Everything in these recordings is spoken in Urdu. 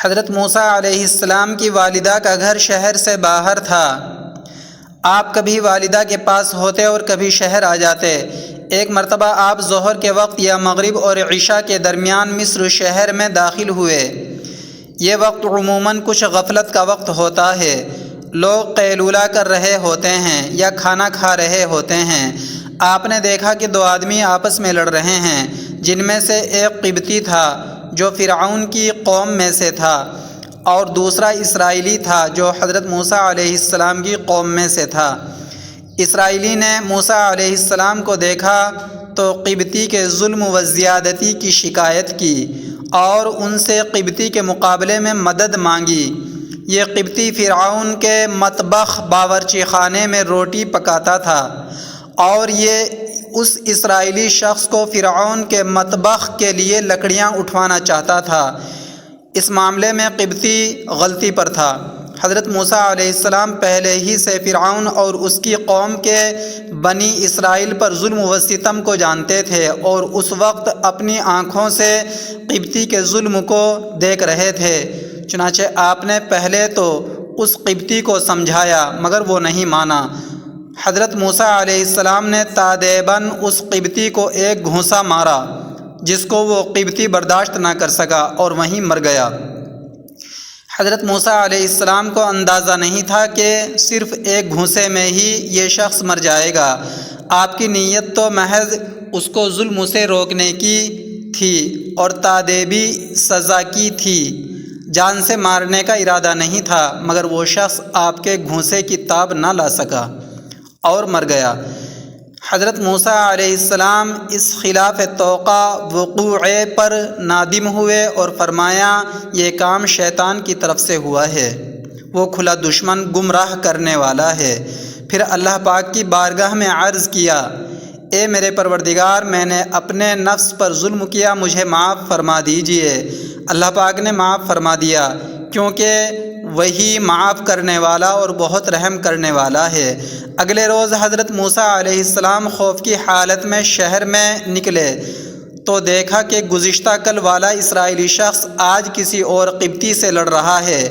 حضرت موسیٰ علیہ السلام کی والدہ کا گھر شہر سے باہر تھا۔ آپ کبھی والدہ کے پاس ہوتے اور کبھی شہر آ جاتے۔ ایک مرتبہ آپ ظہر کے وقت یا مغرب اور عشاء کے درمیان مصر شہر میں داخل ہوئے۔ یہ وقت عموماً کچھ غفلت کا وقت ہوتا ہے۔ لوگ قیلولہ کر رہے ہوتے ہیں یا کھانا کھا رہے ہوتے ہیں۔ آپ نے دیکھا کہ دو آدمی آپس میں لڑ رہے ہیں، جن میں سے ایک قبطی تھا جو فرعون کی قوم میں سے تھا، اور دوسرا اسرائیلی تھا جو حضرت موسیٰ علیہ السلام کی قوم میں سے تھا۔ اسرائیلی نے موسیٰ علیہ السلام کو دیکھا تو قبطی کے ظلم و زیادتی کی شکایت کی اور ان سے قبطی کے مقابلے میں مدد مانگی۔ یہ قبطی فرعون کے مطبخ باورچی خانے میں روٹی پکاتا تھا، اور یہ اس اسرائیلی شخص کو فرعون کے مطبخ کے لیے لکڑیاں اٹھوانا چاہتا تھا۔ اس معاملے میں قبطی غلطی پر تھا۔ حضرت موسیٰ علیہ السلام پہلے ہی سے فرعون اور اس کی قوم کے بنی اسرائیل پر ظلم و ستم کو جانتے تھے، اور اس وقت اپنی آنکھوں سے قبطی کے ظلم کو دیکھ رہے تھے۔ چنانچہ آپ نے پہلے تو اس قبطی کو سمجھایا مگر وہ نہیں مانا۔ حضرت موسیٰ علیہ السلام نے تادیباً اس قبطی کو ایک گھونسا مارا، جس کو وہ قبطی برداشت نہ کر سکا اور وہیں مر گیا۔ حضرت موسیٰ علیہ السلام کو اندازہ نہیں تھا کہ صرف ایک گھونسے میں ہی یہ شخص مر جائے گا۔ آپ کی نیت تو محض اس کو ظلم سے روکنے کی تھی اور تادیبی سزا کی تھی، جان سے مارنے کا ارادہ نہیں تھا، مگر وہ شخص آپ کے گھونسے کی تاب نہ لا سکا اور مر گیا۔ حضرت موسیٰ علیہ السلام اس خلاف توقع وقوعے پر نادم ہوئے اور فرمایا، یہ کام شیطان کی طرف سے ہوا ہے، وہ کھلا دشمن گمراہ کرنے والا ہے۔ پھر اللہ پاک کی بارگاہ میں عرض کیا، اے میرے پروردگار، میں نے اپنے نفس پر ظلم کیا، مجھے معاف فرما دیجئے۔ اللہ پاک نے معاف فرما دیا، کیونکہ وہی معاف کرنے والا اور بہت رحم کرنے والا ہے۔ اگلے روز حضرت موسیٰ علیہ السلام خوف کی حالت میں شہر میں نکلے تو دیکھا کہ گزشتہ کل والا اسرائیلی شخص آج کسی اور قبطی سے لڑ رہا ہے۔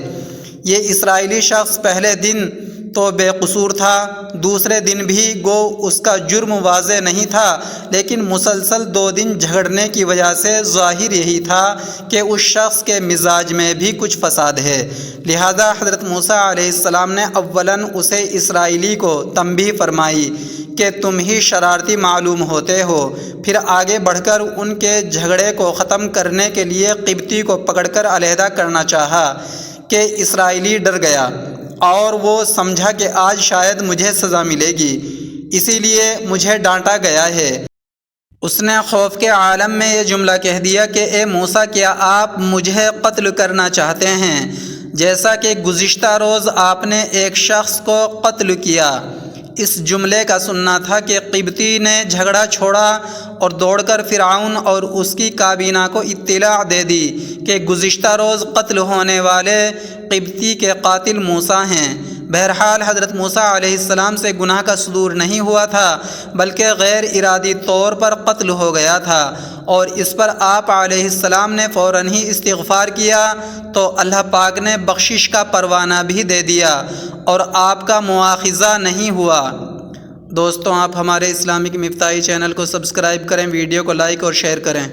یہ اسرائیلی شخص پہلے دن تو بے قصور تھا، دوسرے دن بھی گو اس کا جرم واضح نہیں تھا، لیکن مسلسل 2 دن جھگڑنے کی وجہ سے ظاہر یہی تھا کہ اس شخص کے مزاج میں بھی کچھ فساد ہے۔ لہذا حضرت موسیٰ علیہ السلام نے اولاً اسے اسرائیلی کو تنبیہ فرمائی کہ تم ہی شرارتی معلوم ہوتے ہو، پھر آگے بڑھ کر ان کے جھگڑے کو ختم کرنے کے لیے قبطی کو پکڑ کر علیحدہ کرنا چاہا کہ اسرائیلی ڈر گیا اور وہ سمجھا کہ آج شاید مجھے سزا ملے گی، اسی لیے مجھے ڈانٹا گیا ہے۔ اس نے خوف کے عالم میں یہ جملہ کہہ دیا کہ اے موسیٰ، کیا آپ مجھے قتل کرنا چاہتے ہیں جیسا کہ گزشتہ روز آپ نے ایک شخص کو قتل کیا؟ اس جملے کا سننا تھا کہ قبطی نے جھگڑا چھوڑا اور دوڑ کر فرعون اور اس کی کابینہ کو اطلاع دے دی کہ گزشتہ روز قتل ہونے والے قبطی کے قاتل موسیٰ ہیں۔ بہرحال حضرت موسیٰ علیہ السلام سے گناہ کا صدور نہیں ہوا تھا، بلکہ غیر ارادی طور پر قتل ہو گیا تھا، اور اس پر آپ علیہ السلام نے فوراً ہی استغفار کیا تو اللہ پاک نے بخشش کا پروانہ بھی دے دیا اور آپ کا مواخذہ نہیں ہوا۔ دوستوں، آپ ہمارے اسلامک مفتاحی چینل کو سبسکرائب کریں، ویڈیو کو لائک اور شیئر کریں۔